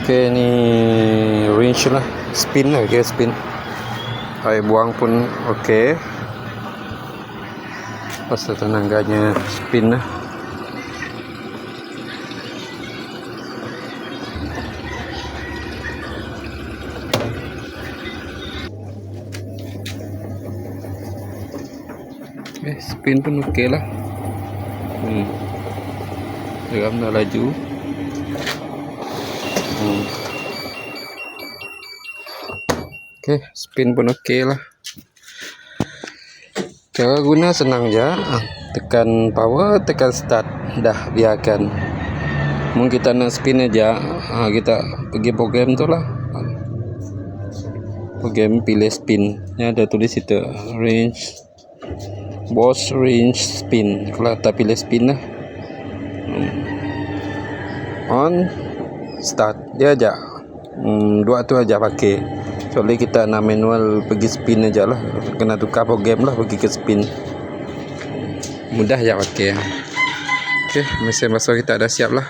Okay, ni range lah, spin lah, okay, spin. Air buang pun okay. Pasal tenaganya spin lah. Spin pun okey lah. Geram dah laju. Okey, spin pun okey lah. Cara guna senang je. Tekan power, tekan start, dah biarkan. Mungkin kita nak spin aja, kita pergi program tu lah. Program pilih spin. Ni ada tulis itu range, boss range spin. Kalau tak pilih spin lah. On, start. Dia aja. Dua tu aja pakai. Soalnya kita nak manual pergi spin aja lah. Kena tukar program lah pergi ke spin. Mudah aja pakai. Okey, mesin basuh kita dah siap lah.